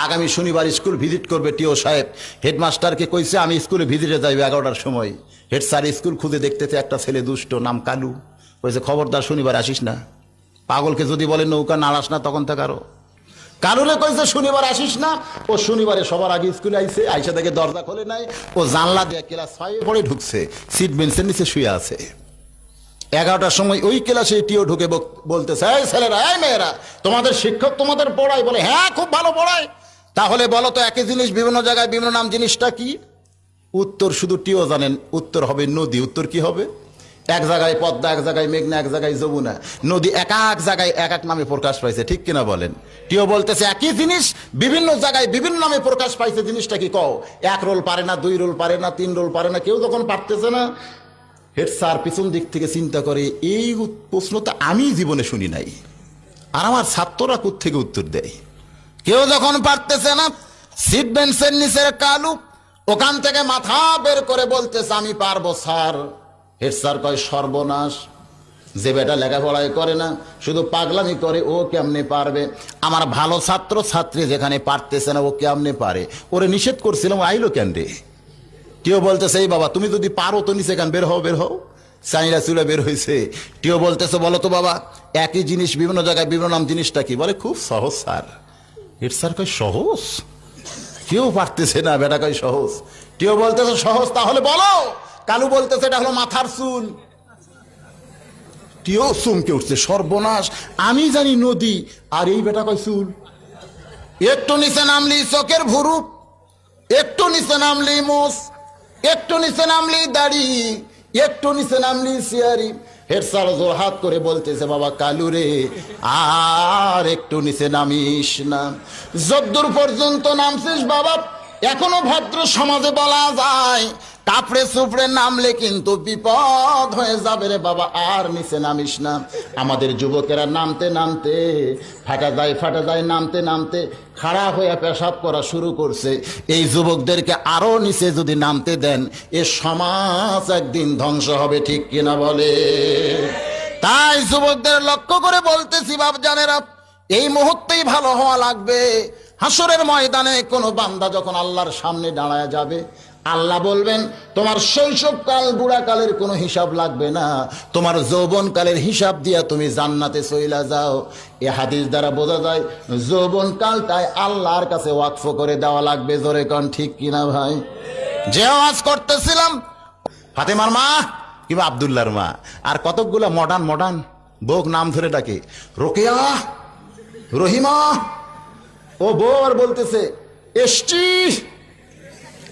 আগামী শনিবার school visit করবে টিও সাহেব। হেডমাস্টারকে কইছে আমি স্কুলে ভিজিটে যাইব 11টার সময়। হেড স্যার স্কুল খুঁজে দেখতেছে একটা ছেলে দুষ্ট, নাম কালু। কইছে খবরদার শনিবার আসিস না। পাগলকে যদি বলে নৌকা নাড়াস না তখন থেকে আরো। কালুরে কইছে শনিবার আসিস না। ও শনিবারে সবার আগে স্কুলে আইছে, আইসা থেকে দরজা খোলে নাই। ও জানলা দিয়ে ক্লাস 5 পড়ে ঢুকছে, সিট বেঞ্চের নিচে শুয়ে আছে। 11টার সময় ওই ক্লাসে টিও ঢুকে বলতেছে, এই ছেলেরা, এই মেয়েরা, তোমাদের শিক্ষক তোমাদের পড়ায়? বলে হ্যাঁ, খুব ভালো পড়ায়। তাহলে বলো তো একই জিনিস বিভিন্ন জায়গায় বিভিন্ন নাম, জিনিসটা কি? উত্তর শুধু টিও জানেন, উত্তর হবে নদী। উত্তর কি হবে? এক জায়গায় পদ্মা, এক জায়গায় মেঘনা, এক জায়গায় যমুনা। নদী এক এক জায়গায় এক এক নামে প্রকাশ পাইছে, ঠিক কিনা বলেন? টিও বলতেছে একই জিনিস বিভিন্ন জায়গায় বিভিন্ন নামে প্রকাশ পাইছে, জিনিসটা কি কও? 1 রোল পারে না, 2 রোল পারে না, 3 রোল পারে না, কেউ যখন পারতেছে না, হেড স্যার পিছন দিক থেকে চিন্তা করে, এই প্রশ্ন তো আমি জীবনে শুনি নাই, আর আমার ছাত্ররা কোত্থেকে উত্তর দেয়? কেউ যখন পারতেছে না, সিট বেঞ্চের নিচের কালু ওখান থেকে মাথা বের করে বলতেছে আমি পারবো স্যার। হেড স্যার কয় সর্বনাশ, যে বেটা লেখাপড়াই করে না, শুধু পাগলামি করে, ও কেমনে পারবে? আমার ভালো ছাত্র ছাত্রী যেখানে পারতেছে না, ও কেমনে পারে? ওরে নিষেধ করছিলাম, আইলো কেন রে? টিও বলতেছে এই বাবা, তুমি যদি পারো তো নিচে কেন, বের হও বের হও। চাইরা চুলে বের হয়েছে। টিও বলতেছে বলো তো বাবা, একই জিনিস বিভিন্ন জায়গায় বিভিন্ন নাম, জিনিসটা কি? বলে খুব সহজ স্যার। হেড স্যার কয় সহজ? কেউ পারতেছে না, বেটা কয় সহজ। টিও বলতেছে সহজ, তাহলে বলো। কালু বলতেছে এটা হলো মাথার চুল। টিও চমকে উঠছে, সর্বনাশ, আমি জানি নদী, আর এই বেটা কয় চুল। একটু নিচে নামলি চোখের ভুরু, একটু নিচে নামলি মোষ, একটু নিচে নামলি দাড়ি, একটু নিচে নামলি সিয়ারি। হেড স্যার জোর হাত করে বলতেছে বাবা কালু রে, আর একটু নিচে নামিস না। যদ্দূর পর্যন্ত নামছিস বাবা, এখনো ভদ্র সমাজে বলা যায়, টাপড়ে সুপড়ে নামলে কিন্তু বিপদ হয়ে যাবে রে বাবা, আর নিচে নামিস না। আমাদের যুবকেরা নামতে নামতে ফাটা যায়, নামতে নামতে খাড়া হয়ে পেশাব করা শুরু করছে। এই যুবকদেরকে আরো নিচে যদি নামতে দেন, এ সমাজ একদিন ধ্বংস হবে, ঠিক কিনা বলে? তাই যুবকদের লক্ষ্য করে বলতেছি বাপজানেরা, এই মুহূর্তেই ভালো হওয়া লাগবে। হাসরের ময়দানে কোনো বান্দা যখন আল্লাহর সামনে দাঁড়ায় যাবে, আল্লাহ বলবেন তোমার শৈশবকাল বুড়াকালের কোনো হিসাব লাগবে না, তোমার যৌবনকালের হিসাব দিয়া তুমি জান্নাতে চইলা যাও। এ হাদিস দ্বারা বোঝা যায় যৌবনকালটাই আল্লাহর কাছে ওয়াকফ করে দেওয়া লাগবে। জোরে কোন ঠিক কিনা ভাই? যে আওয়াজ করতেছিলাম, ফাতেমার মা কিংবা আব্দুল্লাহর মা, আর কতকগুলা মডার্ন বউক নাম ধরে ডাকে, রোকেয়া, রহিমা। ও বউ আর বলতেছে এসটি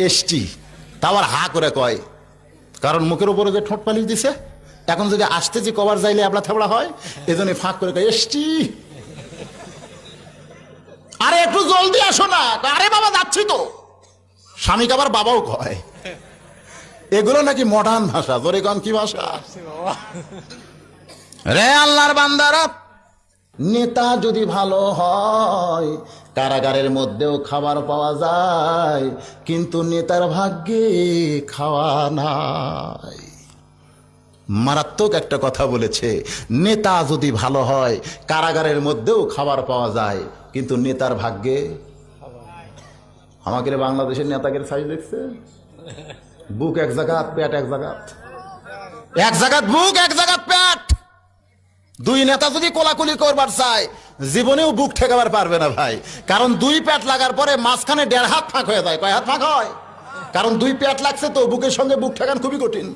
এসটি, তাও হা করে কয়, কারণ মুখের উপরে যে ঠোঁট পালিশ দিছে, এখন যদি আসতে যে কবার যাইলে এবলা থাবড়া হয়, এজন্য ফাঁক করে কয় এসটি। আরে একটু জলদি আসো না। আরে বাবা যাচ্ছি তো। স্বামীকে আবার বাবাও কয়। এগুলো নাকি মডার্ন ভাষা। তোর এখন কি ভাষা রে? আল্লাহর বান্দারা, নেতা যদি ভালো হয়, কারাগারের মধ্যেও খাবার পাওয়া যায়, কিন্তু নেতার ভাগ্যে খাওয়া নাই। মারাত্মক একটা কথা বলেছে, নেতা যদি ভালো হয়, কারাগারের মধ্যেও খাবার পাওয়া যায়, কিন্তু নেতার ভাগ্যে। আমাদের বাংলাদেশের নেতাদের সাইজ দেখছে, বুক এক জায়গাত, পেট এক জায়গাত, এক জায়গাত বুক, এক জায়গাত পেট। দুই নেতা যদি কোলাকুলি করবার চায়, জীবনেও বুক ঠেকাবার পারবে না ভাই, কারণ দুই পেট লাগার পরে মাঝখানে 1.5 হাত ফাঁক হয়ে যায়। কয় হাত ফাঁক হয়? কারণ দুই পেট লাগছে তো, বুকের সঙ্গে বুক ঠেকান খুবই কঠিন।